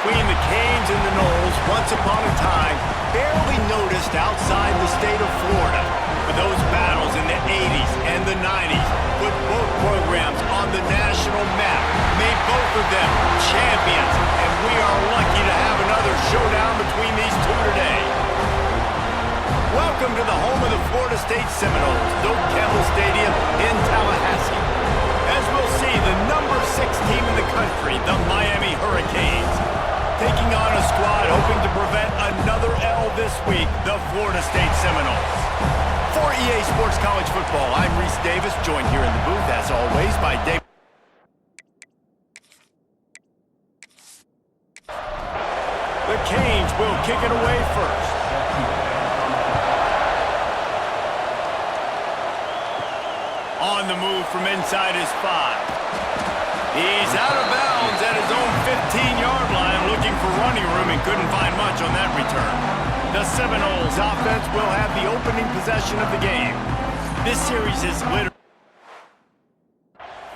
between the Canes and the Noles, once upon a time, barely noticed outside the state of Florida. But those battles in the 80s and the 90s put both programs on the national map, made both of them champions, and we are lucky to have another showdown between these two today. Welcome to the home of the Florida State Seminoles, Doak Campbell Stadium in Tallahassee. As we'll see, the number 6 team in the country, the Miami Hurricanes, taking on a squad hoping to prevent another L this week, the Florida State Seminoles. For EA Sports College Football, I'm Reese Davis, joined here in the booth, as always, by Dave. The Canes will kick it away first. On the move from inside his 5. He's out of bounds at his own 15-yard line, looking for running room and couldn't find much on that return. The Seminoles offense will have the opening possession of the game. This series is littered.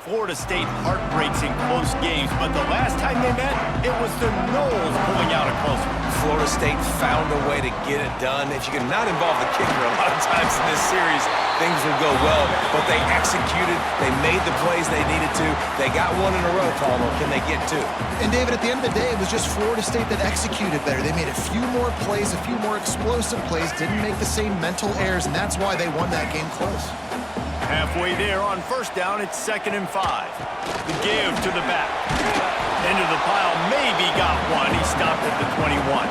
Florida State heartbreaks in close games, but the last time they met, it was the Noles pulling out a close one. Florida State found a way to get it done. If you can not involve the kicker a lot of times in this series, things will go well. But they executed. They made the plays they needed to. They got one in a row, Palmer. Can they get 2? And, David, at the end of the day, it was just Florida State that executed better. They made a few more plays, a few more explosive plays, didn't make the same mental errors, and that's why they won that game close. Halfway there on first down, it's 2nd and 5. The give to the back. Into the pile, maybe got one. He stopped at the 21.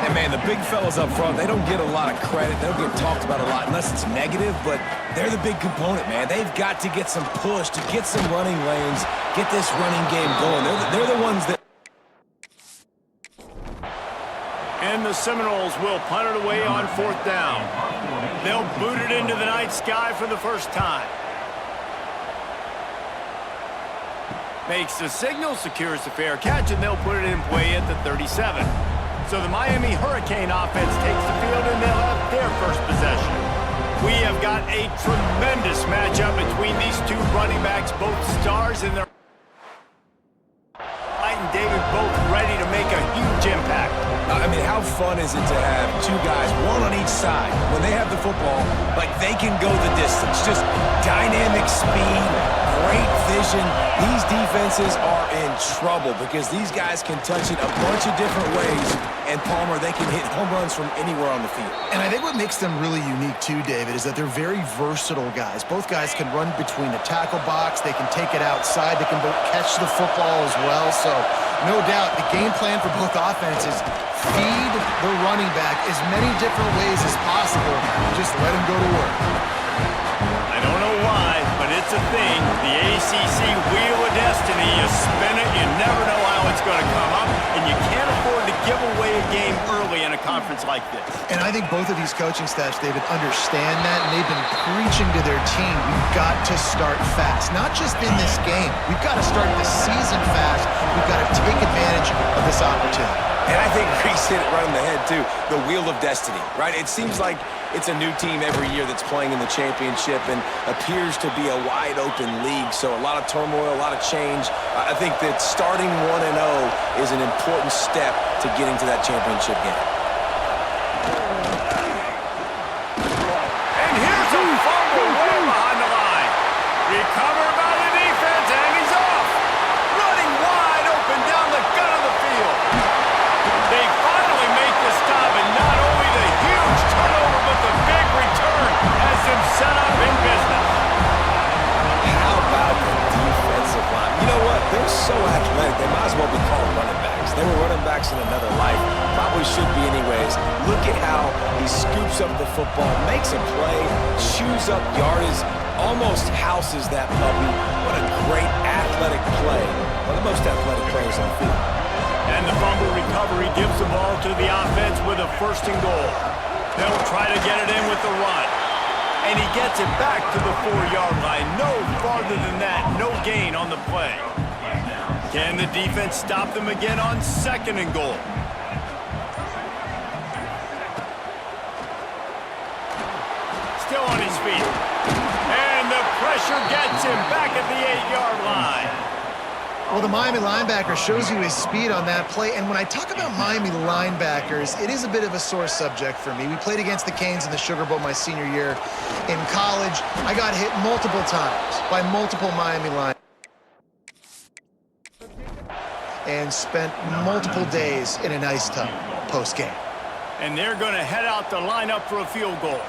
And, man, the big fellas up front, they don't get a lot of credit. They don't get talked about a lot unless it's negative, but they're the big component, man. They've got to get some push, to get some running lanes, get this running game going. They're the ones that... And the Seminoles will punt it away on 4th down. They'll boot it into the night sky for the first time. Makes the signal, secures the fair catch, and they'll put it in play at the 37. So the Miami Hurricane offense takes the field, and they'll have their first possession. We have got a tremendous matchup between these two running backs, both stars in their... and David both ready to make a huge impact. I mean, how fun is it to have 2 guys, one on each side, when they have the football, like they can go the distance. Just dynamic speed, great vision. These defenses are in trouble because these guys can touch it a bunch of different ways, and Palmer, they can hit home runs from anywhere on the field. And I think what makes them really unique too, David, is that they're very versatile guys. Both guys can run between the tackle box, they can take it outside, they can both catch the football as well. So no doubt the game plan for both offenses, feed the running back as many different ways as possible. Just let him go to work. I don't know why, but it's a thing. The ACC Wheel of Destiny, you spin it, you never know how it's going to come up, and you can't afford to give away a game early in a conference like this. And I think both of these coaching staffs, David, understand that, and they've been preaching to their team, we've got to start fast. Not just in this game. We've got to start the season fast. We've got to take advantage of this opportunity. And I think Reese hit it right on the head, too. The Wheel of Destiny, right? It seems like it's a new team every year that's playing in the championship and appears to be a wide-open league. So a lot of turmoil, a lot of change. I think that starting 1-0 is an important step to getting to that championship game. And here's a fumble way behind the line. Recovered by the defense, and he's off. Running wide open down the gut of the field. They finally make the stop, and not only the huge turnover, but the big return has them set up in business. How about the defensive line? You know what? They're so athletic, they might as well be called running backs. They were running backs in another life. Probably should be anyways. Look at how he scoops up the football, makes a play, chews up yardage, almost houses that puppy. What a great athletic play. One of the most athletic players on the field. And the fumble recovery gives the ball to the offense with a 1st and goal. They'll try to get it in with the run. And he gets it back to the 4-yard line. No farther than that. No gain on the play. Can the defense stop them again on 2nd and goal? Still on his feet. And the pressure gets him back at the 8-yard line. Well, the Miami linebacker shows you his speed on that play. And when I talk about Miami linebackers, it is a bit of a sore subject for me. We played against the Canes in the Sugar Bowl my senior year in college. I got hit multiple times by multiple Miami linebackers and spent multiple days in an ice tub post-game. And they're going to head out to line up for a field goal.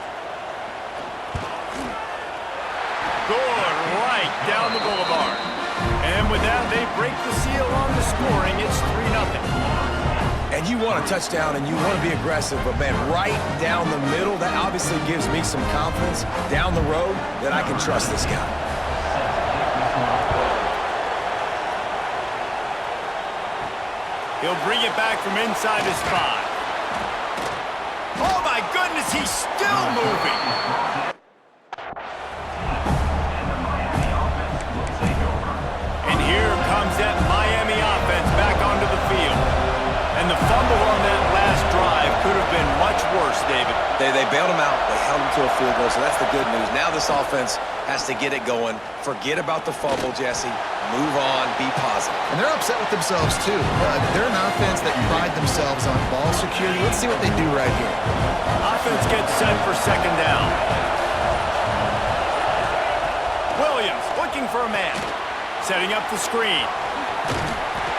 Good, right down the boulevard. And with that, they break the seal on the scoring. It's 3-0. And you want a touchdown and you want to be aggressive, but man, right down the middle, that obviously gives me some confidence down the road that I can trust this guy. He'll bring it back from inside his 5. Oh my goodness, he's still moving. And here comes that Miami offense back onto the field. And the fumble on that last drive could have been much worse, David. They bailed him out. They held him to a field goal, so that's the good news. Now this offense has to get it going. Forget about the fumble, Jesse. Move on. Be positive. And they're upset with themselves, too. They're an offense that pride themselves on ball security. Let's see what they do right here. Offense gets set for second down. Williams looking for a man. Setting up the screen.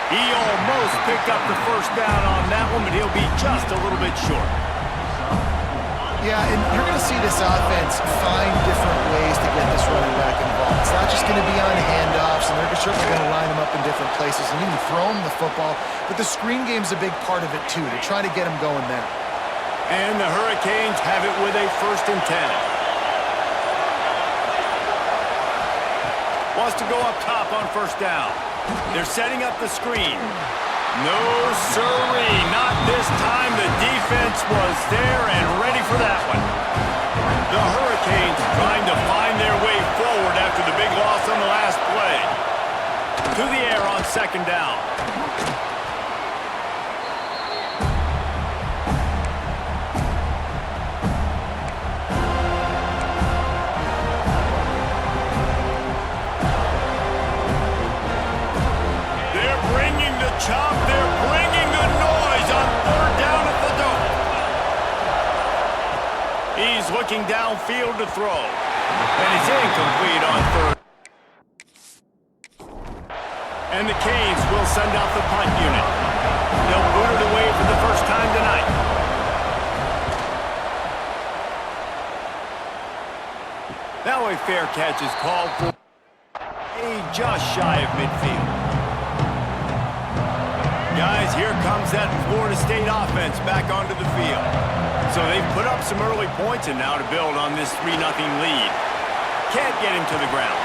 He almost picked up the first down on that one, but he'll be just a little bit short. Yeah, and you're going to see this offense find different ways to get this running back involved. It's not just going to be on handoffs, and they're certainly going to line them up in different places and even throw them the football. But the screen game's a big part of it, too, to try to get them going there. And the Hurricanes have it with a 1st and 10. Wants to go up top on 1st down. They're setting up the screen. No, sirree, not this time. The defense was there and ready for that one. The Hurricanes trying to find their way forward after the big loss on the last play. To the air on 2nd down. Chop, they're bringing the noise on 3rd down at the dome. He's looking downfield to throw. And it's incomplete on 3rd. And the Canes will send out the punt unit. They'll boot it away for the first time tonight. Now a fair catch is called for just shy of midfield. Guys, here comes that Florida State offense back onto the field. So they've put up some early points and now to build on this 3-0 lead. Can't get him to the ground.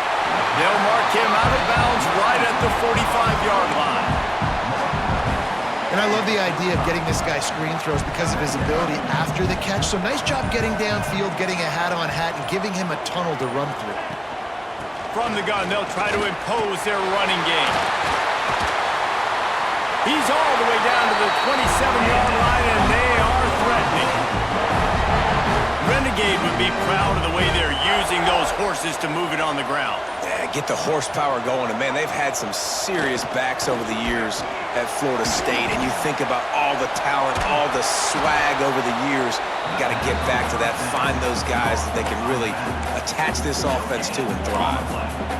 They'll mark him out of bounds right at the 45-yard line. And I love the idea of getting this guy screen throws because of his ability after the catch. So nice job getting downfield, getting a hat-on-hat, and giving him a tunnel to run through. From the gun, they'll try to impose their running game. He's all the way down to the 27-yard line, and they are threatening. Renegade would be proud of the way they're using those horses to move it on the ground. Yeah, get the horsepower going. And, man, they've had some serious backs over the years at Florida State. And you think about all the talent, all the swag over the years. You got to get back to that, find those guys that they can really attach this offense to and thrive.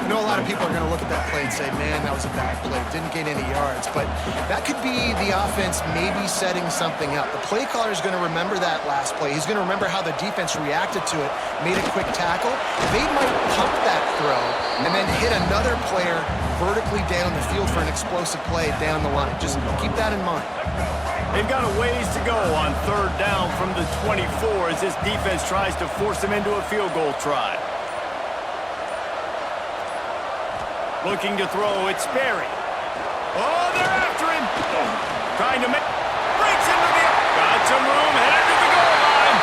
I know a lot of people are going to look at that play and say, man, that was a bad play. Didn't gain any yards. But that could be the offense maybe setting something up. The play caller is going to remember that last play. He's going to remember how the defense reacted to it, made a quick tackle. They might pump that throw and then hit another player vertically down the field for an explosive play down the line. Just keep that in mind. They've got a ways to go on 3rd down from the 24 as this defense tries to force them into a field goal try. Looking to throw, it's Sperry. Oh, they're after him. Trying to make, breaks into the, got some room, headed to the goal line.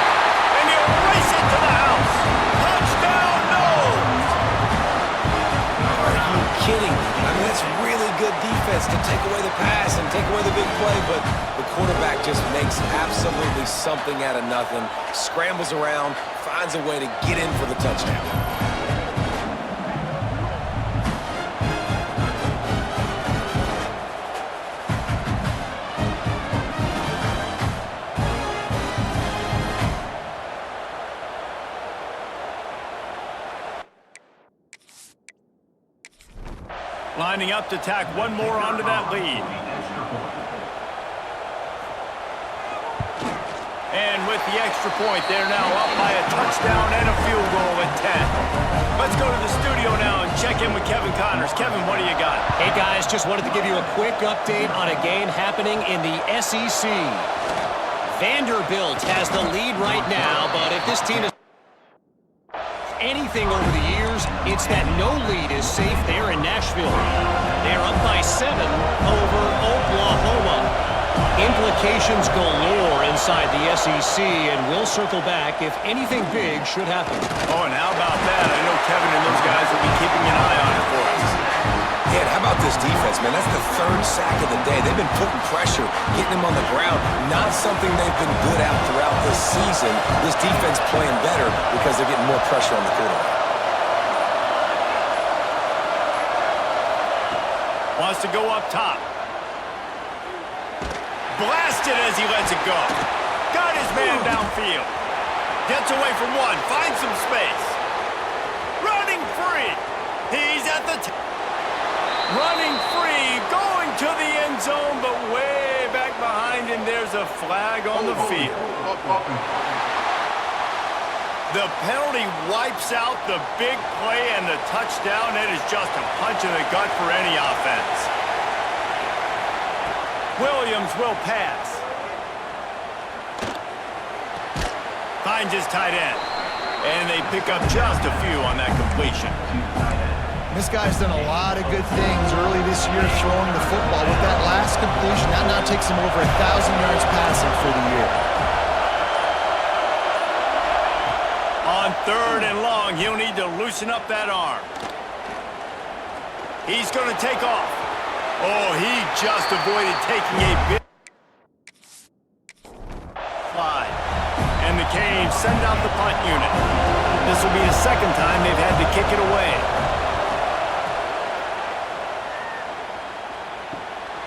And he'll race it to the house. Touchdown, Noles. Are you kidding? I mean, that's really good defense to take away the pass and take away the big play, but the quarterback just makes absolutely something out of nothing, scrambles around, finds a way to get in for the touchdown. Lining up to tack one more onto that lead. And with the extra point, they're now up by a touchdown and a field goal at 10. Let's go to the studio now and check in with Kevin Connors. Kevin, what do you got? Hey, guys, just wanted to give you a quick update on a game happening in the SEC. Vanderbilt has the lead right now, but if this team is anything over the years, it's that no lead is safe there in Nashville. They're up by 7 over Oklahoma. Implications galore inside the SEC, and we'll circle back if anything big should happen. Oh, and how about that? I know Kevin and those guys will be keeping an eye on it for us. Yeah, and how about this defense, man? That's the 3rd sack of the day. They've been putting pressure, getting them on the ground. Not something they've been good at throughout this season. This defense playing better because they're getting more pressure on the quarterback. Wants to go up top. Blasted as he lets it go. Got his man downfield. Gets away from one. Finds some space. Running free. He's at the running free. Going to the end zone, but way back behind him, there's a flag on the field. The penalty wipes out the big play and the touchdown. It is just a punch in the gut for any offense. Williams will pass. Finds his tight end. And they pick up just a few on that completion. This guy's done a lot of good things early this year throwing the football. With that last completion, that now takes him over 1,000 yards passing for the year. On 3rd and long, he'll need to loosen up that arm. He's going to take off. Oh, he just avoided taking a big slide. And the Canes send out the punt unit. This will be the 2nd time they've had to kick it away.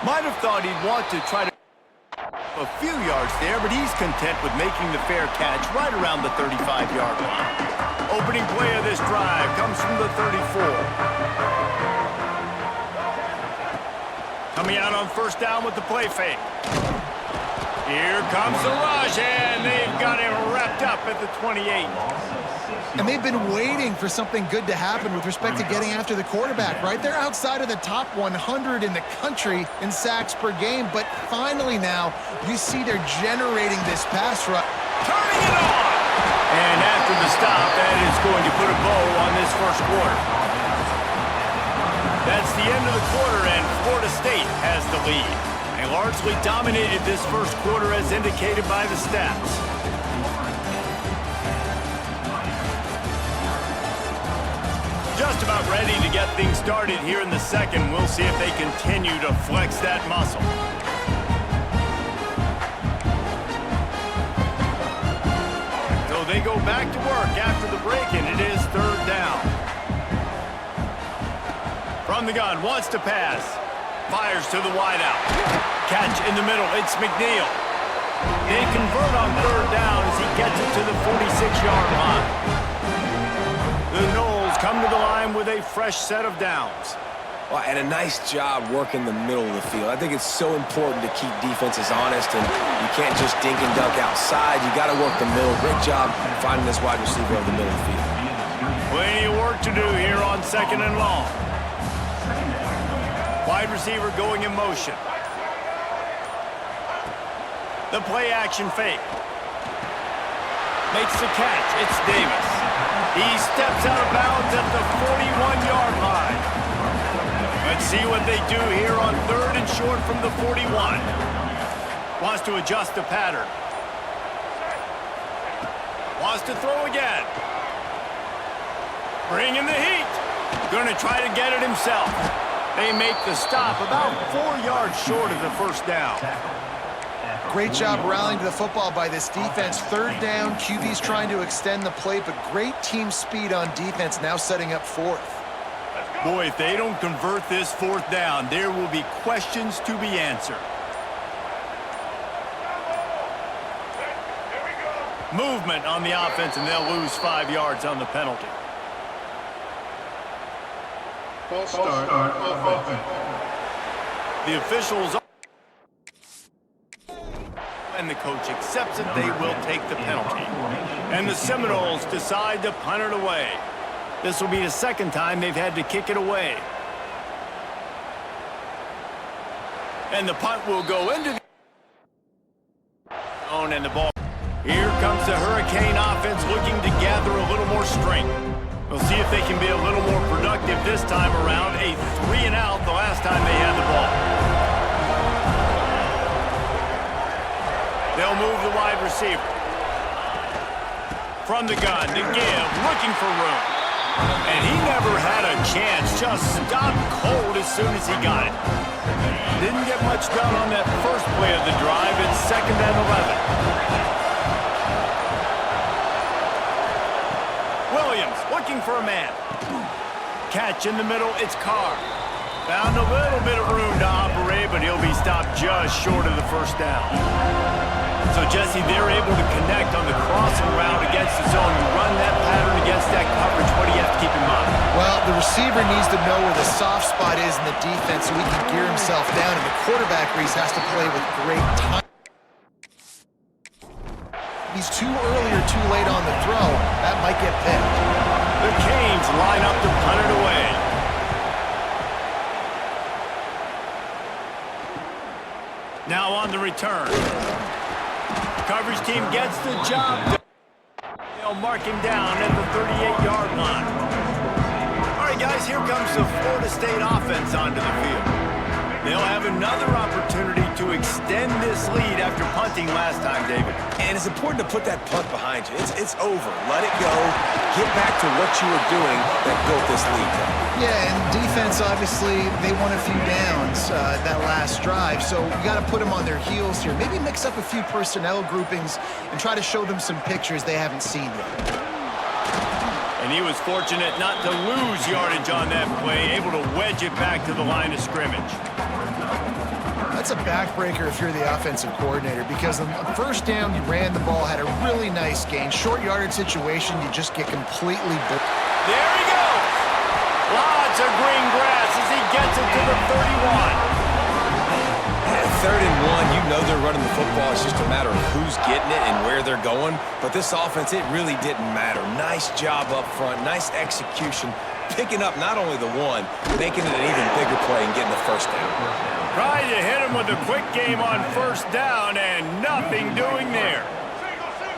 Might have thought he'd want to try to a few yards there, but he's content with making the fair catch right around the 35-yard line. Opening play of this drive comes from the 34. Coming out on 1st down with the play fake. Here comes the rush, and they've got him wrapped up at the 28. And they've been waiting for something good to happen with respect to getting after the quarterback, right? They're outside of the top 100 in the country in sacks per game, but finally now you see they're generating this pass rush. Turning it on! And after the stop, that is going to put a bow on this 1st quarter. That's the end of the quarter, and Florida State has the lead. They largely dominated this 1st quarter as indicated by the stats. Just about ready to get things started here in the 2nd. We'll see if they continue to flex that muscle. So they go back to work after the break, and it is 3rd down. From the gun, wants to pass. Fires to the wideout. Catch in the middle, it's McNeil. They convert on 3rd down as he gets it to the 46-yard line. The Noles come to the line with a fresh set of downs. Well, and a nice job working the middle of the field. I think it's so important to keep defenses honest, and you can't just dink and dunk outside. You got to work the middle. Great job finding this wide receiver over the middle of the field. Plenty of work to do here on 2nd and long. Wide receiver going in motion. The play action fake. Makes the catch. It's Davis. He steps out of bounds at the 41-yard line. Let's see what they do here on 3rd and short from the 41. Wants to adjust the pattern. Wants to throw again. Bringing the heat. Going to try to get it himself. They make the stop about 4 yards short of the 1st down. Great job rallying to the football by this defense. 3rd down, QB's trying to extend the play, but great team speed on defense, now setting up 4th. Boy, if they don't convert this 4th down, there will be questions to be answered. Movement on the offense, and they'll lose 5 yards on the penalty. False start offense. The officials and the coach accepts that they will take the penalty. And the Seminoles decide to punt it away. This will be the second time they've had to kick it away. And the punt will go into the zone and the ball. Here comes the Hurricane offense looking to gather a little more strength. We'll see if they can be a little more productive this time around. A 3-and-out the last time they had the ball. They'll move the wide receiver. From the gun to give, looking for room. And he never had a chance, just stopped cold as soon as he got it. Didn't get much done on that first play of the drive. It's 2nd and 11. Williams looking for a man. Catch in the middle, it's Carr. Found a little bit of room to operate, but he'll be stopped just short of the first down. So, Jesse, they're able to connect on the crossing route against the zone. You run that pattern against that coverage. What do you have to keep in mind? Well, the receiver needs to know where the soft spot is in the defense so he can gear himself down, and the quarterback Reese has to play with great time. If he's too early or too late on the throw, that might get picked. The Canes line up to punt it away. Now on the return. Coverage team gets the job done. They'll mark him down at the 38-yard line. All right, guys, here comes the Florida State offense onto the field. They'll have another opportunity to extend this lead after punting last time, David. And it's important to put that punt behind you. It's over. Let it go. Get back to what you were doing that built this lead. Yeah, and defense, obviously, they won a few downs that last drive, so you got to put them on their heels here. Maybe mix up a few personnel groupings and try to show them some pictures they haven't seen yet. And he was fortunate not to lose yardage on that play, able to wedge it back to the line of scrimmage. That's a backbreaker if you're the offensive coordinator, because on first down, you ran the ball, had a really nice gain. Short yardage situation, you just get completely... There he goes! Lots of green grass as he gets it to the 31. And 3rd and 1, you know they're running the football. It's just a matter of who's getting it and where they're going. But this offense, it really didn't matter. Nice job up front, nice execution, picking up not only the one, making it an even bigger play and getting the first down. Tried to hit him with a quick game on first down and nothing doing there.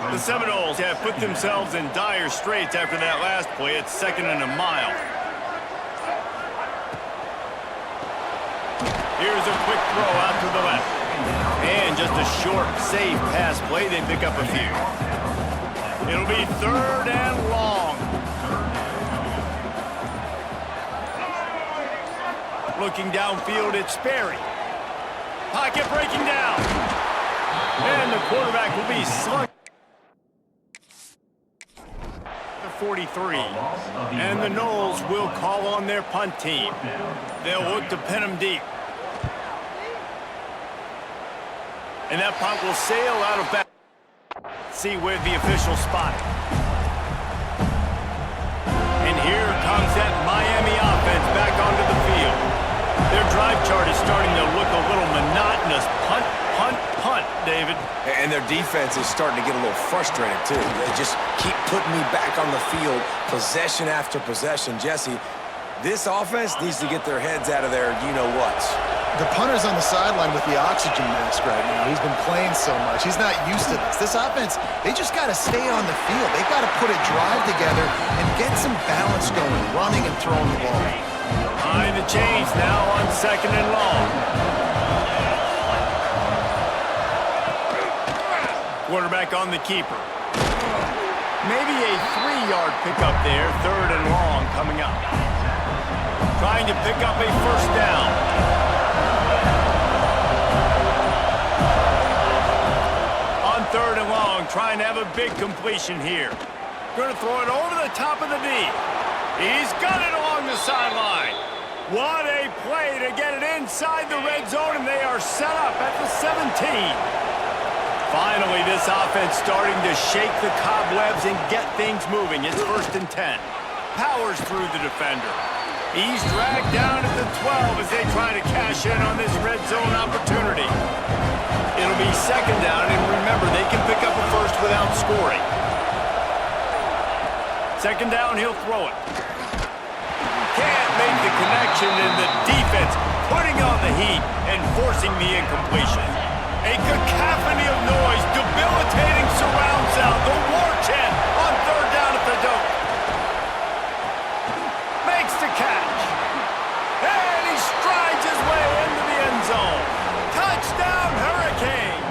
The Seminoles have put themselves in dire straits after that last play. It's 2nd and a mile. Here's a quick throw out to the left. And just a short, safe pass play. They pick up a few. It'll be 3rd and long. Looking downfield, it's Sperry. Pocket breaking down. And the quarterback will be slung. 43. And the Noles will call on their punt team. They'll look to pin them deep. And that punt will sail out of bounds. See where the official spot it. And here comes that Miami offense back onto the field. Their drive chart is starting to look a little monotonous. Punt, punt, punt, David. And their defense is starting to get a little frustrated, too. They just keep putting me back on the field, possession after possession. Jesse, this offense needs to get their heads out of their you-know-whats. The punter's on the sideline with the oxygen mask right now. He's been playing so much. He's not used to this. This offense, they just got to stay on the field. They've got to put a drive together and get some balance going, running and throwing the ball. Behind the chains now on 2nd and long. Quarterback on the keeper. Maybe a 3-yard pickup there. 3rd and long coming up. Trying to pick up a first down. On 3rd and long, trying to have a big completion here. Going to throw it over the top of the D. He's got it along the sideline. What a play to get it inside the red zone, and they are set up at the 17. Finally, this offense starting to shake the cobwebs and get things moving. It's 1st and 10. Powers through the defender. He's dragged down at the 12 as they try to cash in on this red zone opportunity. It'll be second down, and remember, they can pick up a first without scoring. Second down, he'll throw it. Can't make the connection, and the defense putting on the heat and forcing the incompletion. A cacophony of noise, debilitating surround sound, the war chant on third down at the dope. Makes the catch. And he strides his way into the end zone. Touchdown, Hurricanes!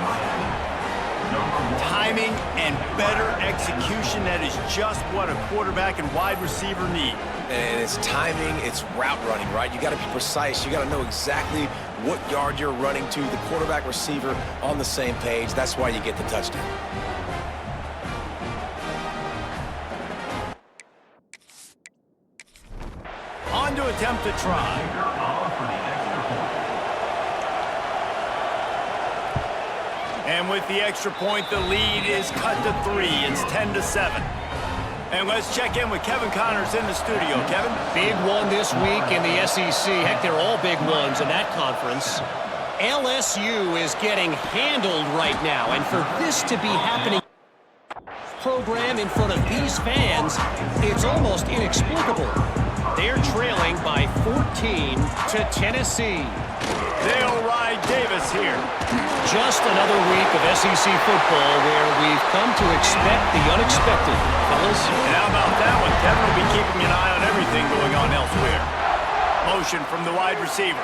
Timing and better execution, that is just what a quarterback and wide receiver need. And it's timing, it's route running, right? You got to be precise. You got to know exactly what yard you're running to. The quarterback, receiver on the same page. That's why you get the touchdown. On to attempt to try. And with the extra point, the lead is cut to 3. It's 10-7. And let's check in with Kevin Connors in the studio. Kevin? Big one this week in the SEC. Heck, they're all big ones in that conference. LSU is getting handled right now, and for this to be happening program in front of these fans, it's almost inexplicable. They're trailing by 14 to Tennessee. They'll ride Davis here. Just another week of SEC football where we've come to expect the unexpected, fellas. And how about that one? Kevin will be keeping an eye on everything going on elsewhere. Motion from the wide receiver.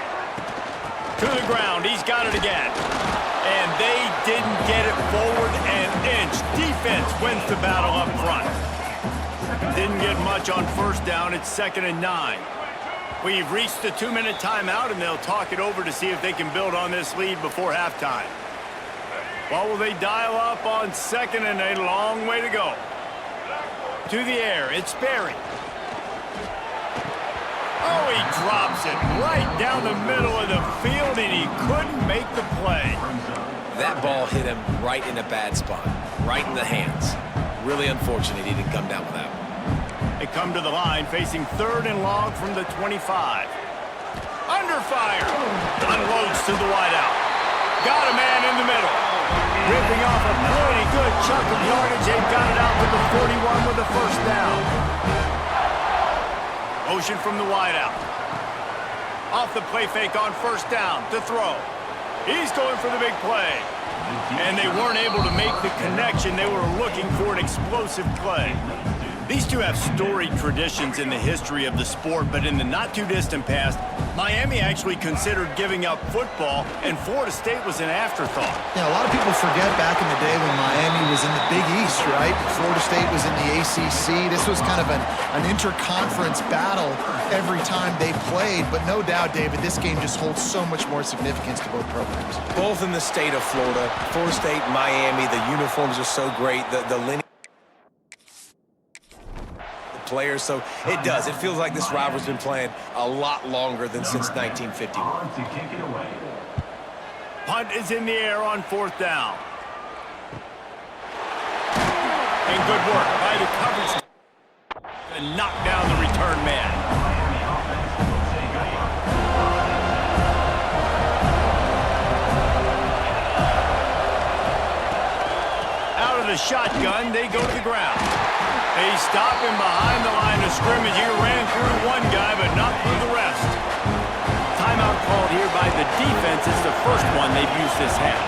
To the ground. He's got it again. And they didn't get it forward an inch. Defense wins the battle up front. Didn't get much on first down. It's 2nd and 9. We've reached the 2-minute timeout, and they'll talk it over to see if they can build on this lead before halftime. What will they dial up on 2nd and a long way to go? To the air, it's Berry. Oh, he drops it right down the middle of the field, and he couldn't make the play. That ball hit him right in a bad spot, right in the hands. Really unfortunate he didn't come down with that one. They come to the line, facing 3rd and long from the 25. Under fire. Unloads to the wideout. Got a man in the middle. Ripping off a pretty good chunk of yardage. They've got it out to the 41 with a first down. Motion from the wideout. Off the play fake on first down to throw. He's going for the big play. And they weren't able to make the connection. They were looking for an explosive play. These two have storied traditions in the history of the sport, but in the not-too-distant past, Miami actually considered giving up football, and Florida State was an afterthought. Yeah, a lot of people forget back in the day when Miami was in the Big East, right? Florida State was in the ACC. This was kind of an interconference battle every time they played, but no doubt, David, this game just holds so much more significance to both programs. Both in the state of Florida. Florida State, Miami, the uniforms are so great. The lineage players, so it does. It feels like this rivalry's been playing a lot longer than since 1951. Punt is in the air on 4th down. And good work by the coverage to knock down the return man. Out of the shotgun, they go to the ground. They stop him behind the line of scrimmage. He ran through one guy, but not through the rest. Timeout called here by the defense. It's the first one they've used this half.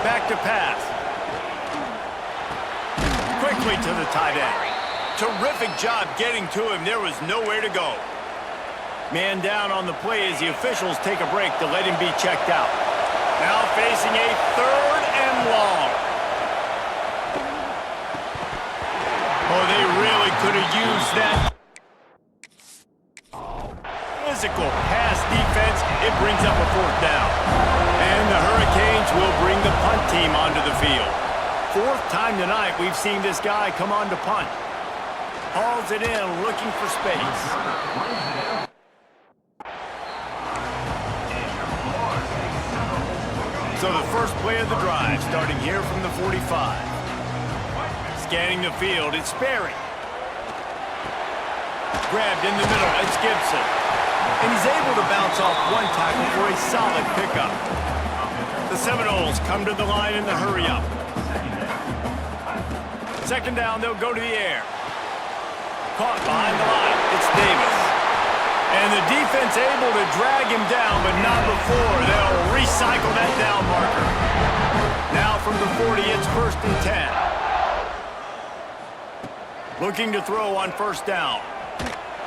Back to pass. Quickly to the tight end. Terrific job getting to him. There was nowhere to go. Man down on the play as the officials take a break to let him be checked out. Now facing a 3rd and long. Oh, they really could have used that physical pass defense. It brings up a 4th down. And the Hurricanes will bring the punt team onto the field. 4th time tonight we've seen this guy come on to punt. Hauls it in, looking for space. So the first play of the drive, starting here from the 45. Scanning the field, it's Berry. Grabbed in the middle, it's Gibson. And he's able to bounce off one tackle for a solid pickup. The Seminoles come to the line in the hurry-up. Second down, they'll go to the air. Caught behind the line, it's Davis. And the defense able to drag him down, but not before. They'll recycle that down marker. Now from the 40, it's 1st and 10. Looking to throw on first down.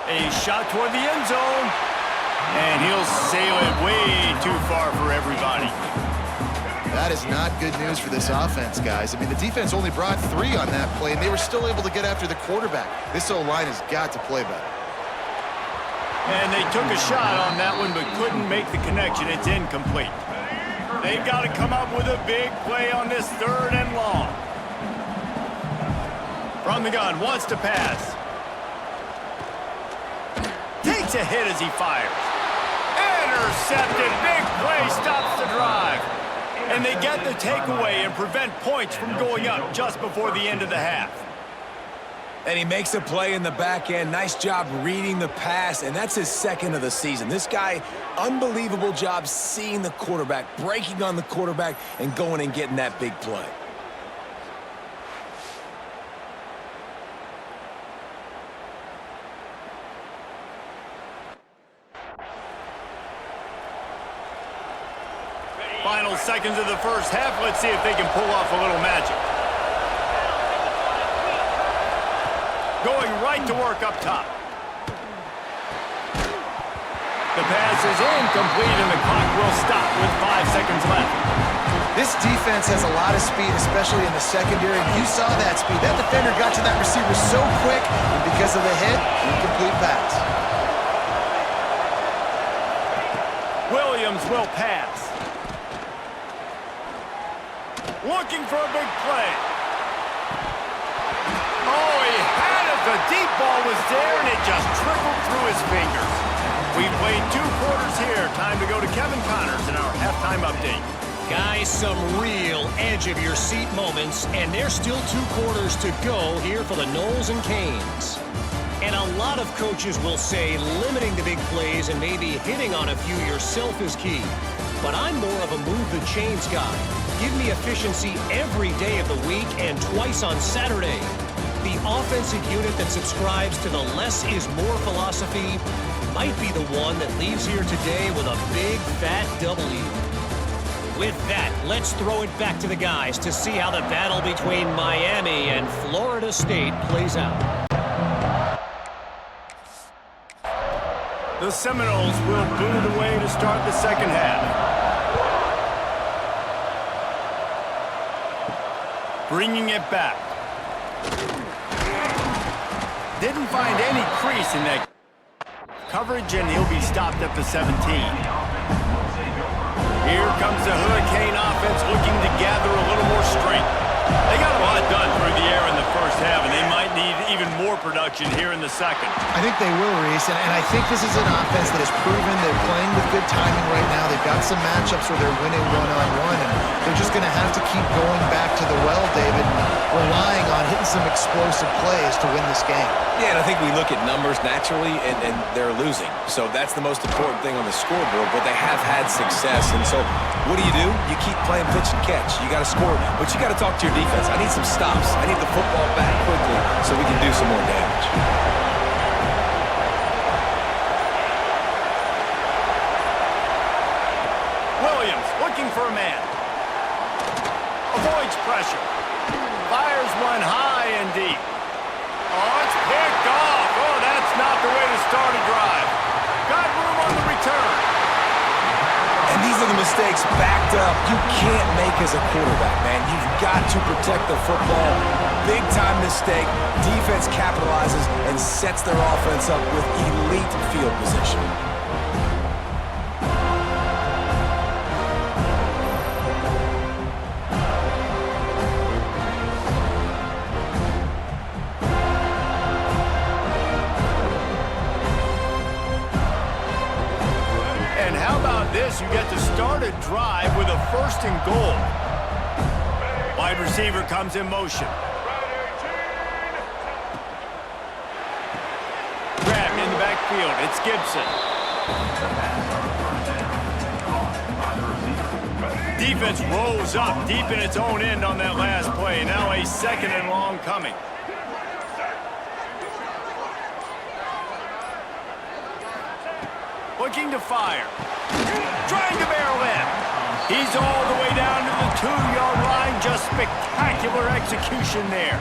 A shot toward the end zone. And he'll sail it way too far for everybody. That is not good news for this offense, guys. I mean, the defense only brought 3 on that play, and they were still able to get after the quarterback. This O-line has got to play better. And they took a shot on that one, but couldn't make the connection. It's incomplete. They've got to come up with a big play on this 3rd and long. From the gun, wants to pass. Takes a hit as he fires. Intercepted. Big play stops the drive. And they get the takeaway and prevent points from going up just before the end of the half. And he makes a play in the back end. Nice job reading the pass, and that's his 2nd of the season. This guy, unbelievable job seeing the quarterback, breaking on the quarterback, and going and getting that big play. Final seconds of the first half. Let's see if they can pull off a little magic. Going right to work up top. The pass is incomplete, and the clock will stop with 5 seconds left. This defense has a lot of speed, especially in the secondary. You saw that speed. That defender got to that receiver so quick, and because of the hit, incomplete pass. Williams will pass. Looking for a big play. Oh, he had it. The deep ball was there, and it just trickled through his fingers. We've played 2 quarters here. Time to go to Kevin Connors in our halftime update. Guys, some real edge-of-your-seat moments, and there's still 2 quarters to go here for the Noles and Canes. And a lot of coaches will say limiting the big plays and maybe hitting on a few yourself is key. But I'm more of a move-the-chains guy. Give me efficiency every day of the week and twice on Saturday. The offensive unit that subscribes to the less is more philosophy might be the one that leaves here today with a big, fat W. With that, let's throw it back to the guys to see how the battle between Miami and Florida State plays out. The Seminoles will boot it away to start the second half. Bringing it back. Didn't find any crease in that coverage, and he'll be stopped at the 17. Here comes the Hurricane offense looking to gather a little more strength. They got a lot done through the air in the first half, and they might need even more production here in the second. I think they will, Reese, and I think this is an offense that has proven they're playing with good timing right now. They've got some matchups where they're winning one-on-one, and they're just going to have to keep going back to the well, David, relying on hitting some explosive plays to win this game. Yeah, and I think we look at numbers naturally, and they're losing. So that's the most important thing on the scoreboard, but they have had success. And so what do? You keep playing pitch and catch. You got to score, but you got to talk to your defense. I need some stops. I need the football back quickly so we can do some more damage. Williams looking for a man. Avoids pressure. Fires one high and deep. Oh, it's picked off. Oh, that's not the way to start a drive. Got room on the return. And these are the mistakes backed up you can't make as a quarterback, man. You've got to protect the football. Big-time mistake. Defense capitalizes and sets their offense up with elite field position. You get to start a drive with a 1st and goal. Wide receiver comes in motion. Grab backfield. It's Gibson. Defense rolls up deep in its own end on that last play. Now a 2nd and long coming. Looking to fire. Trying to barrel in. He's all the way down to the 2-yard line. Just spectacular execution there.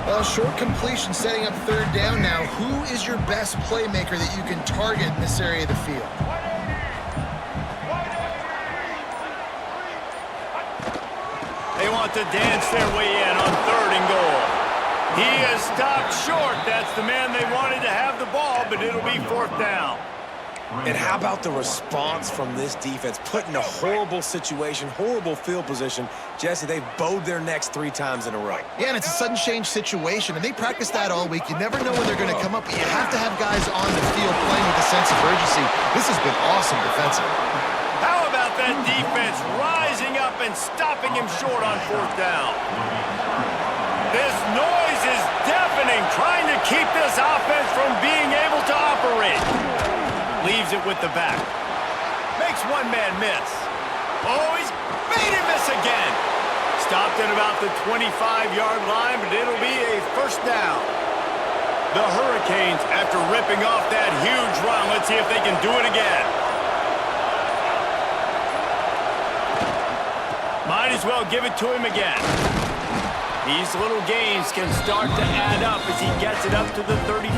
Well, short completion setting up 3rd down now. Who is your best playmaker that you can target in this area of the field? They want to dance their way in on 3rd and goal. He is stopped short. That's the man they wanted to have the ball, but it'll be 4th down. And how about the response from this defense? Put in a horrible situation, horrible field position. Jesse, they've bowed their necks 3 times in a row. Yeah, and it's a sudden change situation, and they practice that all week. You never know when they're going to come up. You have to have guys on the field playing with a sense of urgency. This has been awesome defensively. How about that defense rising up and stopping him short on 4th down? This noise is deafening, trying to keep this offense from being able to operate. Leaves it with the back. Makes one man miss. Oh, he's made him miss again. Stopped at about the 25-yard line, but it'll be a 1st down. The Hurricanes, after ripping off that huge run, let's see if they can do it again. Might as well give it to him again. These little gains can start to add up as he gets it up to the 34.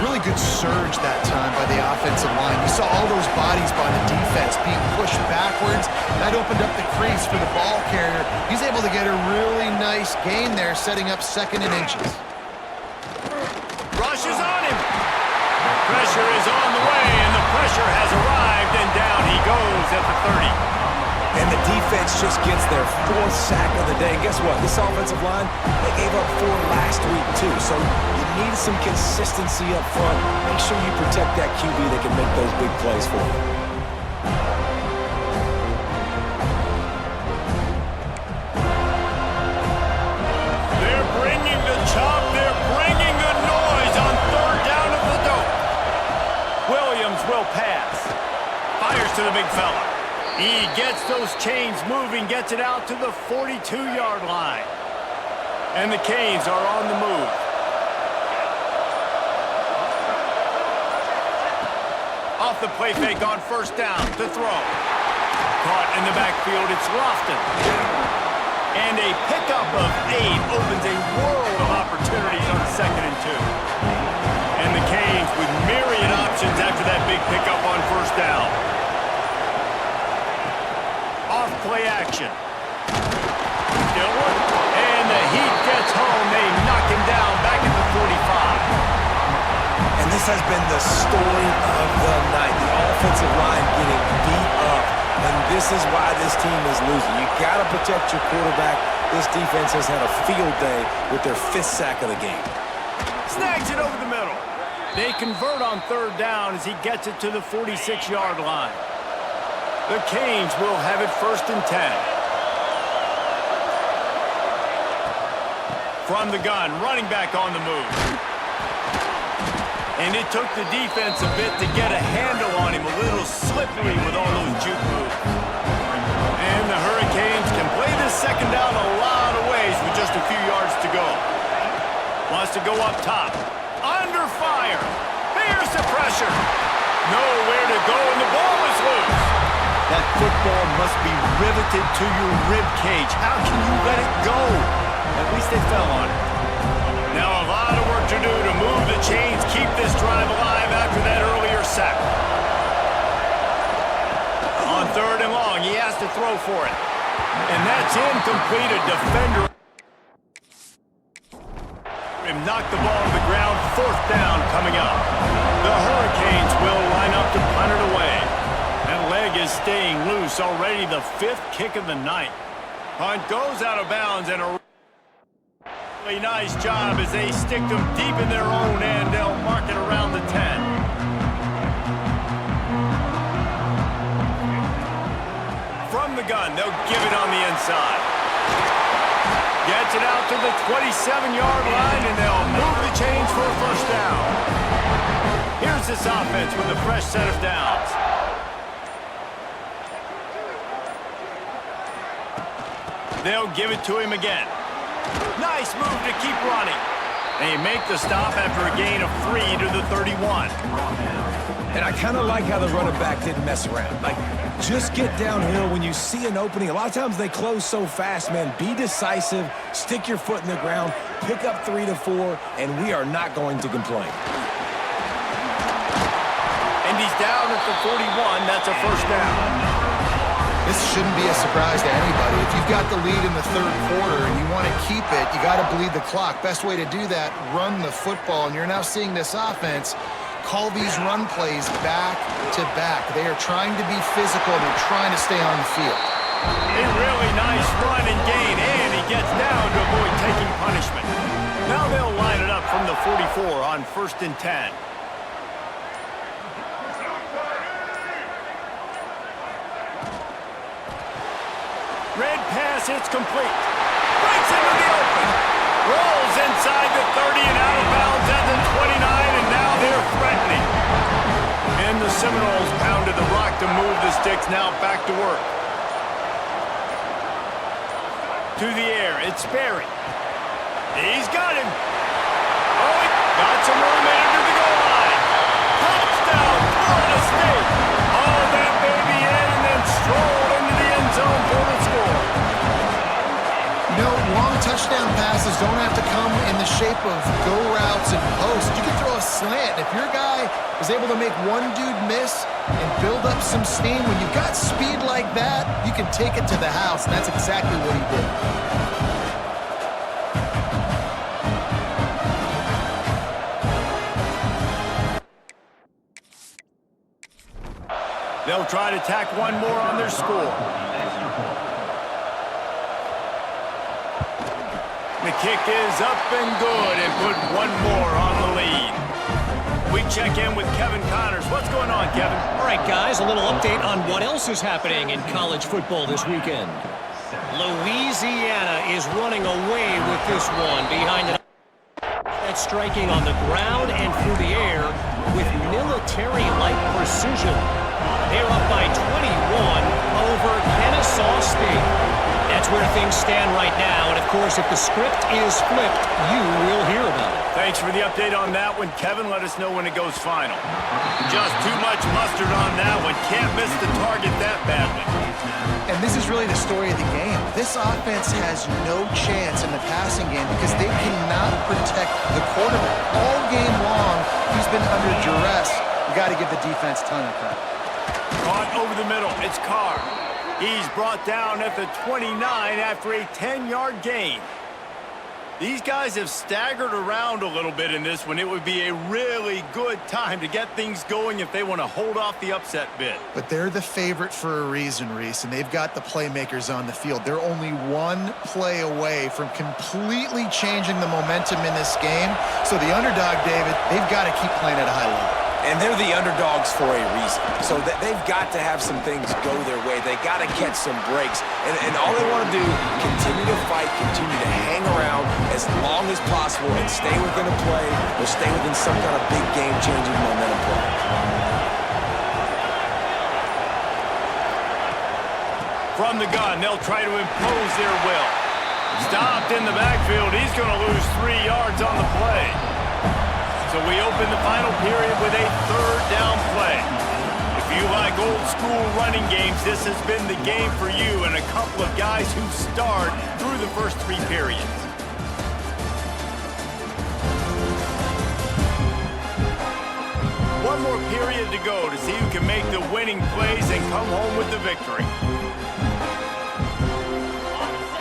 Really good surge that time by the offensive line. You saw all those bodies by the defense being pushed backwards. That opened up the crease for the ball carrier. He's able to get a really nice gain there, setting up 2nd and inches. Rush is on him. Pressure is on the way, and the pressure has arrived, and down he goes at the 30. And the defense just gets their 4th sack of the day. And guess what? This offensive line, they gave up 4 last week, too. So you need some consistency up front. Make sure you protect that QB that can make those big plays for you. They're bringing the chop. They're bringing the noise on 3rd down at the dope. Williams will pass. Fires to the big fella. He gets those chains moving, gets it out to the 42-yard line. And the Canes are on the move. Off the play fake on 1st down to throw. Caught in the backfield, it's Lofton. And a pickup of 8 opens a world of opportunities on 2nd and 2. And the Canes with myriad options after that big pickup on 1st down. Play action. Still work. And the Heat gets home. They knock him down back at the 45. And this has been the story of the night. The offensive line getting beat up. And this is why this team is losing. You got to protect your quarterback. This defense has had a field day with their 5th sack of the game. Snags it over the middle. They convert on 3rd down as he gets it to the 46-yard line. The Canes will have it 1st and 10. From the gun, running back on the move. And it took the defense a bit to get a handle on him, a little slippery with all those juke moves. And the Hurricanes can play this 2nd down a lot of ways with just a few yards to go. Wants to go up top. Under fire. There's the pressure. Nowhere to go, and the ball is loose. That football must be riveted to your rib cage. How can you let it go? At least they fell on it. Now a lot of work to do to move the chains, keep this drive alive after that earlier sack. On 3rd and long, he has to throw for it. And that's incomplete. A defender knocked the ball to the ground. 4th down coming up. The Hurricanes will line up to punt it away. That leg is staying loose. Already the 5th kick of the night. Punt goes out of bounds, and a really nice job as they stick them deep in their own end. They'll mark it around the 10. From the gun, they'll give it on the inside. Gets it out to the 27-yard line, and they'll move the chains for a first down. Here's this offense with a fresh set of downs. They'll give it to him again. Nice move to keep running. They make the stop after a gain of 3 to the 31. And I kind of like how the running back didn't mess around. Like, just get downhill when you see an opening. A lot of times they close so fast, man. Be decisive, stick your foot in the ground, pick up 3 to 4, and we are not going to complain. And he's down at the 41. That's a first down. This shouldn't be a surprise to anybody. If you've got the lead in the third quarter and you want to keep it, you got to bleed the clock. Best way to do that, run the football. And you're now seeing this offense call these run plays back to back. They are trying to be physical. They're trying to stay on the field. A really nice run and gain, and he gets down to avoid taking punishment. Now they'll line it up from the 44 on 1st and 10. Red pass, it's complete. Breaks into the open. Rolls inside the 30 and out of bounds at the 29, and now they're threatening. And the Seminoles pounded the rock to move the sticks, now back to work. To the air, it's Sperry. He's got him. Oh, he got some room into the goal line. Touchdown, Florida State. Oh, that baby in and then strolled into the end zone for the score. You know, long touchdown passes don't have to come in the shape of go routes and posts. You can throw a slant. If your guy is able to make one dude miss and build up some steam, when you've got speed like that, you can take it to the house, and that's exactly what he did. They'll try to tack one more on their score. The kick is up and good and put one more on the lead. We check in with Kevin Connors. What's going on, Kevin? All right, guys, a little update on what else is happening in college football this weekend. Louisiana is running away with this one behind an that's striking on the ground and through the air with military-like precision. They're up by 21 over Kennesaw State. That's where things stand right now, and of course, if the script is flipped, you will hear about it. Thanks for the update on that one, Kevin. Let us know when it goes final. Just too much mustard on that one. Can't miss the target that badly. And this is really the story of the game. This offense has no chance in the passing game because they cannot protect the quarterback. All game long, he's been under duress. You got to give the defense a ton of credit. Caught over the middle. It's Carr. He's brought down at the 29 after a 10-yard gain. These guys have staggered around a little bit in this one. It would be a really good time to get things going if they want to hold off the upset bid. But they're the favorite for a reason, Reese, and they've got the playmakers on the field. They're only one play away from completely changing the momentum in this game. So the underdog, David, they've got to keep playing at a high level. And they're the underdogs for a reason. So they've got to have some things go their way. They got to catch some breaks. And all they want to do, continue to fight, continue to hang around as long as possible and stay within a play or stay within some kind of big game-changing momentum play. From the gun, they'll try to impose their will. Stopped in the backfield. He's going to lose 3 yards on the play. So we open the final period with a third down play. If you like old school running games, this has been the game for you and a couple of guys who starred through the first 3 periods. One more period to go to see who can make the winning plays and come home with the victory.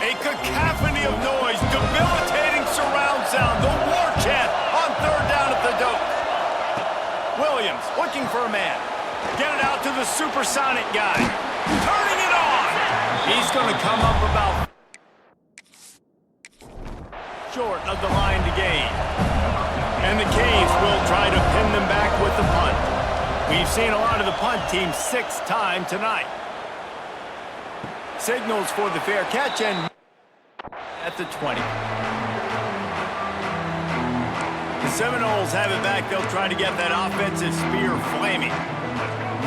A cacophony of noise, debilitating surround sound, the war chant on third down at the dope. Williams looking for a man. Get it out to the supersonic guy. Turning it on. He's going to come up about short of the line to gain. And the Canes will try to pin them back with the punt. We've seen a lot of the punt team 6 times tonight. Signals for the fair catch, and at the 20. The Seminoles have it back. They'll try to get that offensive spear flaming.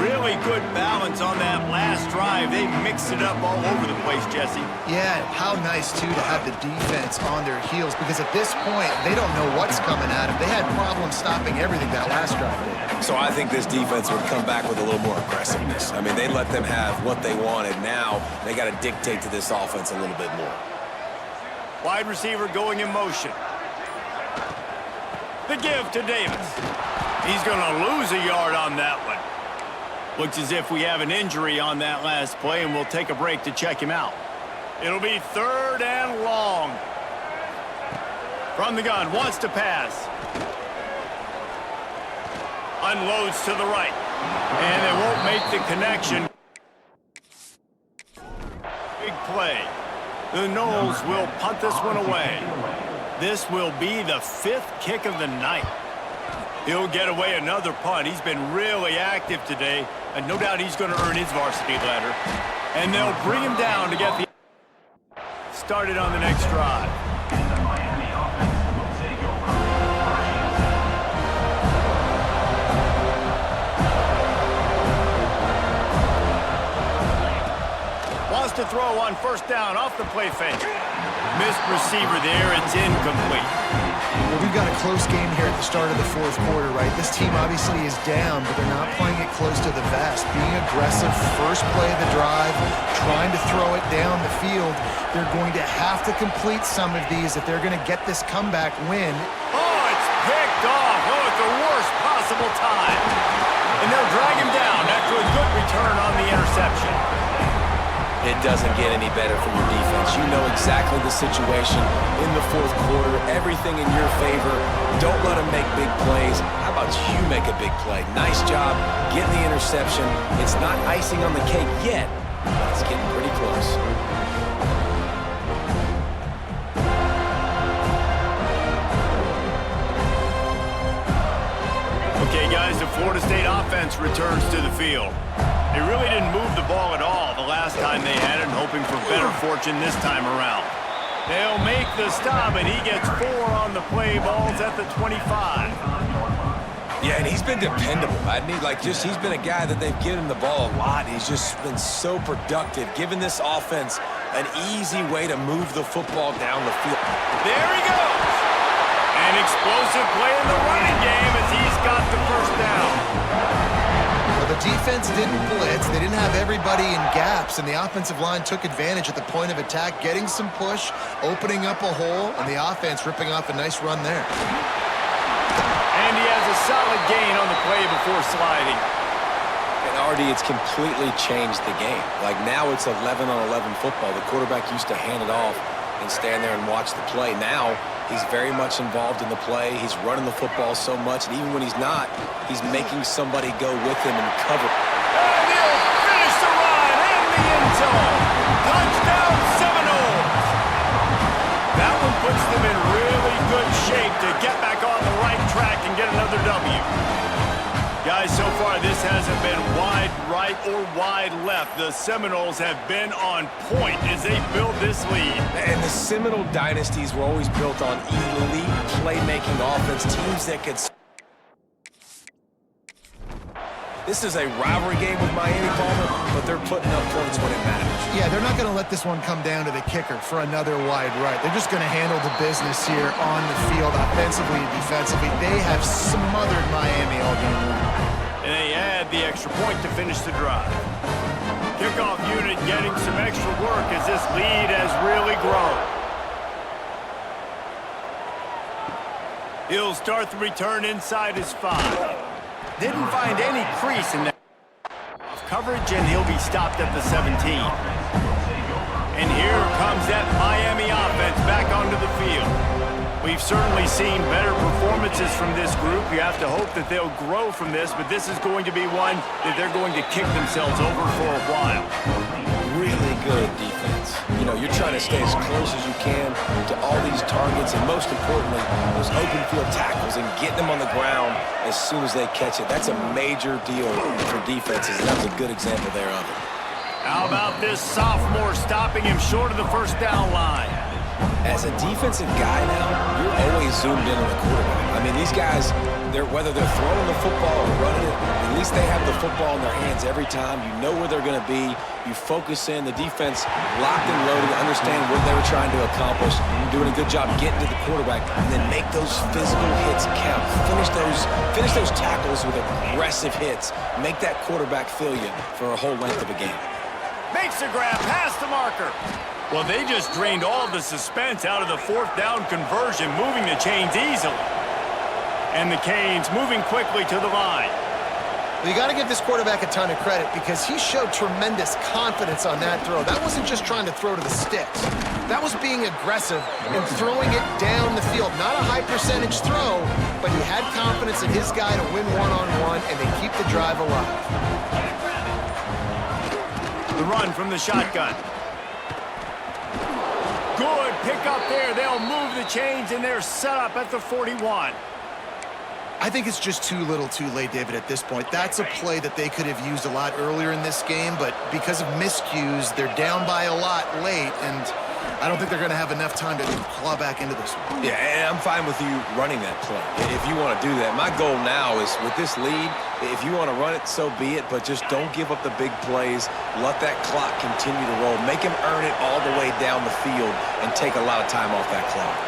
Really good balance on that last drive. They mixed it up all over the place, Jesse. Yeah, how nice, too, to have the defense on their heels, because at this point, they don't know what's coming at them. They had problems stopping everything that last drive did. So I think this defense would come back with a little more aggressiveness. I mean, they let them have what they wanted. Now they got to dictate to this offense a little bit more. Wide receiver going in motion. The give to Davis. He's going to lose a yard on that one. Looks as if we have an injury on that last play, and we'll take a break to check him out. It'll be 3rd and long. From the gun, wants to pass. Unloads to the right. And they won't make the connection. Big play. The Noles will punt this one away. This will be the 5th kick of the night. He'll get away another punt. He's been really active today, and no doubt he's going to earn his varsity letter. And they'll bring him down to get the started on the next drive. Wants to throw on 1st down off the play fake. Missed receiver there. It's incomplete. Well, we've got a close game here at the start of the 4th quarter, right? This team obviously is down, but they're not playing it close to the vest. Being aggressive, first play of the drive, trying to throw it down the field. They're going to have to complete some of these if they're going to get this comeback win. Oh, it's picked off. Oh, at the worst possible time. And they'll drag him down after a good return on the interception. It doesn't get any better from your defense. You know exactly the situation in the 4th quarter. Everything in your favor. Don't let them make big plays. How about you make a big play? Nice job getting the interception. It's not icing on the cake yet, but it's getting pretty close. Okay, guys, the Florida State offense returns to the field. They really didn't move the ball at all the last time they had it, hoping for better fortune this time around. They'll make the stop, and he gets 4 on the play. Balls at the 25. Yeah, and he's been dependable. He's been a guy that they've given the ball a lot. He's just been so productive, giving this offense an easy way to move the football down the field. There he goes. An explosive play in the running game as he's got the 1st down. The defense didn't blitz. They didn't have everybody in gaps, and the offensive line took advantage at the point of attack, getting some push, opening up a hole, and the offense ripping off a nice run there. And he has a solid gain on the play before sliding. And already it's completely changed the game. Like now it's 11-on-11 football. The quarterback used to hand it off and stand there and watch the play. Now he's very much involved in the play. He's running the football so much, and even when he's not, he's making somebody go with him and cover. And he'll finish the run in the end zone. Touchdown, Seminoles. That one puts them in really good shape to get back on the right track and get another W. Guys, so far this hasn't been wide right or wide left. The Seminoles have been on point as they build this lead. And the Seminole dynasties were always built on elite playmaking offense, teams that could... This is a rivalry game with Miami, Palmer, but they're putting up points when it matters. Yeah, they're not going to let this one come down to the kicker for another wide right. They're just going to handle the business here on the field, offensively and defensively. They have smothered Miami all game long. And they add the extra point to finish the drive. Kickoff unit getting some extra work as this lead has really grown. He'll start the return inside his 5. Didn't find any crease in that coverage, and he'll be stopped at the 17. And here comes that Miami offense back onto the field. We've certainly seen better performances from this group. You have to hope that they'll grow from this, but this is going to be one that they're going to kick themselves over for a while. Really good defense. You know, you're trying to stay as close as you can to all these targets, and most importantly, those open field tackles and getting them on the ground as soon as they catch it. That's a major deal for defenses, and that was a good example there of it. How about this sophomore stopping him short of the 1st down line? As a defensive guy now, you're always zoomed in on the quarterback. I mean, these guys, whether they're throwing the football or running it, at least they have the football in their hands every time. You know where they're going to be. You focus in. The defense locked and loaded, understand what they were trying to accomplish, doing a good job getting to the quarterback, and then make those physical hits count. Finish those tackles with aggressive hits. Make that quarterback feel you for a whole length of a game. Makes the grab past the marker. Well, they just drained all the suspense out of the fourth down conversion, moving the chains easily. And the Canes moving quickly to the line. Well, you got to give this quarterback a ton of credit because he showed tremendous confidence on that throw. That wasn't just trying to throw to the sticks. That was being aggressive and throwing it down the field. Not a high percentage throw, but he had confidence in his guy to win one-on-one, and they keep the drive alive. The run from the shotgun. Good pick up there. They'll move the chains, and they're set up at the 41. I think it's just too little too late, David, at this point. That's a play that they could have used a lot earlier in this game, but because of miscues, they're down by a lot late, and I don't think they're going to have enough time to claw back into this one. Yeah, and I'm fine with you running that play if you want to do that. My goal now is with this lead, if you want to run it, so be it, but just don't give up the big plays. Let that clock continue to roll. Make him earn it all the way down the field and take a lot of time off that clock.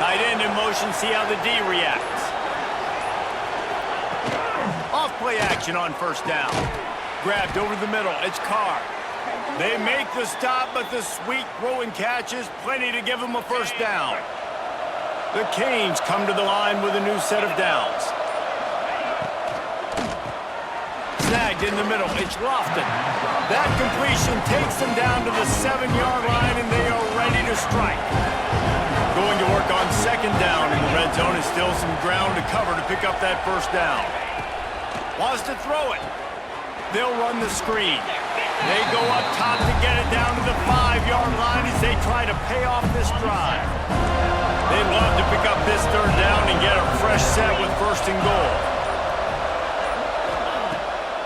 Tight end in motion, see how the D reacts. Off-play action on first down. Grabbed over the middle. It's Carr. They make the stop, but the sweet throw and catch is plenty to give them a first down. The Canes come to the line with a new set of downs. Snagged in the middle. It's Lofton. That completion takes them down to the 7-yard line, and they are ready to strike. Going to work on second down in the red zone is still some ground to cover to pick up that first down. Wants to throw it. They'll run the screen. They go up top to get it down to the 5-yard line as they try to pay off this drive. They'd love to pick up this third down and get a fresh set with first and goal.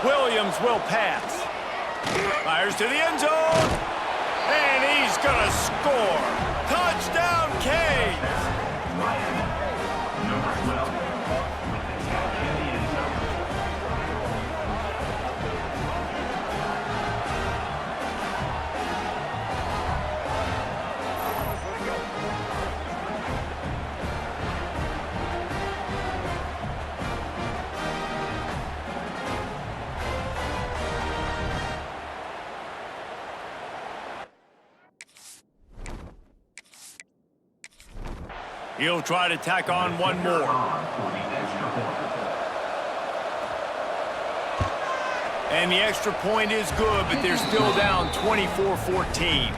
Williams will pass. Fires to the end zone. And he's going to score. Touchdown, Canes! He'll try to tack on one more. And the extra point is good, but they're still down 24-14.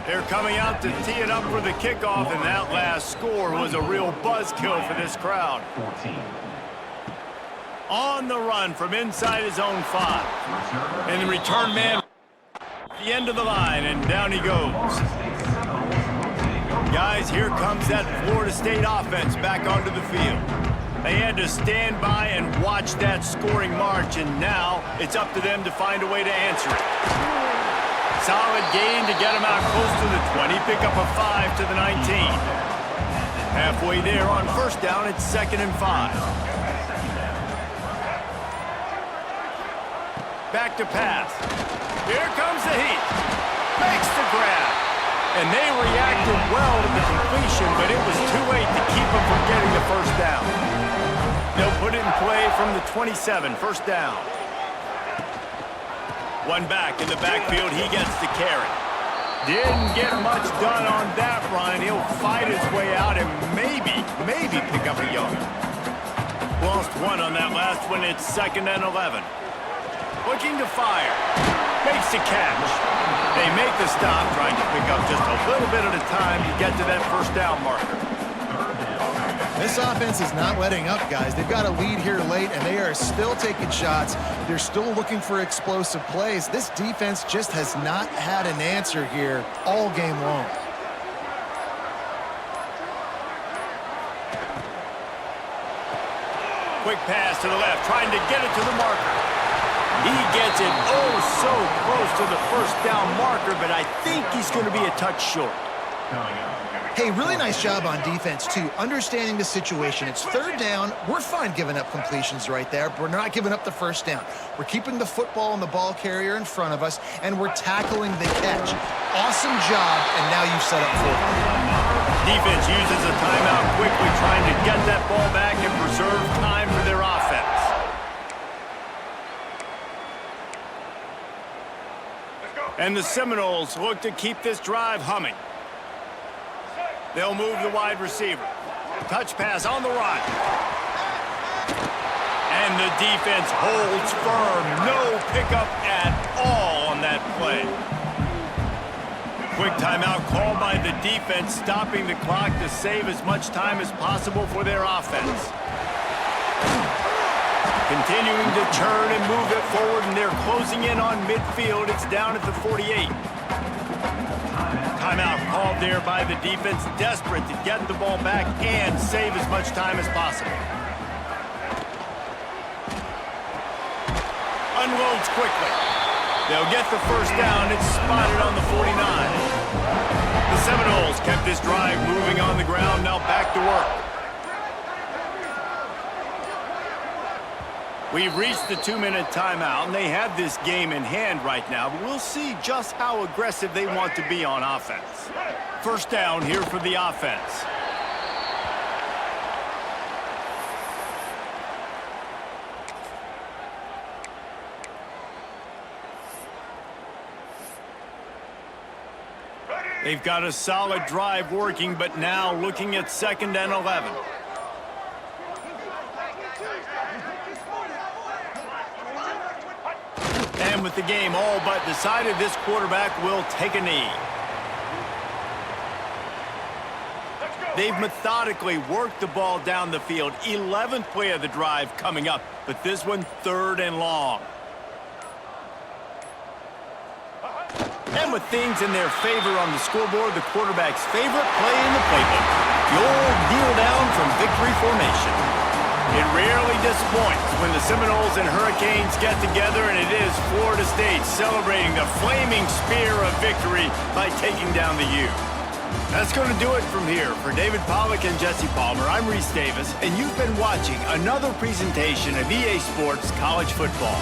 They're coming out to tee it up for the kickoff, and that last score was a real buzzkill for this crowd. On the run from inside his own 5. And the return man at the end of the line, and down he goes. Guys, here comes that Florida State offense back onto the field. They had to stand by and watch that scoring march, and now it's up to them to find a way to answer it. Solid gain to get them out close to the 20, pick up a 5 to the 19. Halfway there on first down, it's 2nd and 5. Back to pass. Here comes the heat. Makes the grab. And they reacted well to the completion, but it was too late to keep them from getting the first down. They'll put it in play from the 27, first down. One back in the backfield, he gets the carry. Didn't get much done on that run. He'll fight his way out and maybe pick up a yard. Lost one on that last one. It's 2nd and 11. Looking to fire. Makes the catch. They make the stop, trying to pick up just a little bit at a time to get to that first down marker. This offense is not letting up, guys. They've got a lead here late, and they are still taking shots. They're still looking for explosive plays. This defense just has not had an answer here all game long. Quick pass to the left, trying to get it to the marker. He gets it oh so close to the first down marker, but I think he's going to be a touch short. Hey, really nice job on defense, too, understanding the situation. It's third down. We're fine giving up completions right there, but we're not giving up the first down. We're keeping the football and the ball carrier in front of us, and we're tackling the catch. Awesome job, and now you've set up fourth down. Defense uses a timeout quickly, trying to get that ball back and preserve time for their offense. And the Seminoles look to keep this drive humming. They'll move the wide receiver. Touch pass on the right. And the defense holds firm. No pickup at all on that play. Quick timeout called by the defense, stopping the clock to save as much time as possible for their offense. Continuing to turn and move it forward, and they're closing in on midfield. It's down at the 48. Timeout called there by the defense, desperate to get the ball back and save as much time as possible. Unloads quickly. They'll get the first down. It's spotted on the 49. The Seminoles kept this drive moving on the ground, now back to work. We've reached the 2-minute timeout, and they have this game in hand right now, but we'll see just how aggressive they want to be on offense. First down here for the offense. They've got a solid drive working, but now looking at 2nd and 11. And with the game all but decided, this quarterback will take a knee. They've methodically worked the ball down the field. 11th play of the drive coming up, but this one 3rd and long. And with things in their favor on the scoreboard, the quarterback's favorite play in the playbook, the old kneel down from victory formation. It rarely disappoints when the Seminoles and Hurricanes get together, and it is Florida State celebrating the flaming spear of victory by taking down the U. That's going to do it from here. For David Pollack and Jesse Palmer, I'm Reese Davis, and you've been watching another presentation of EA Sports College Football.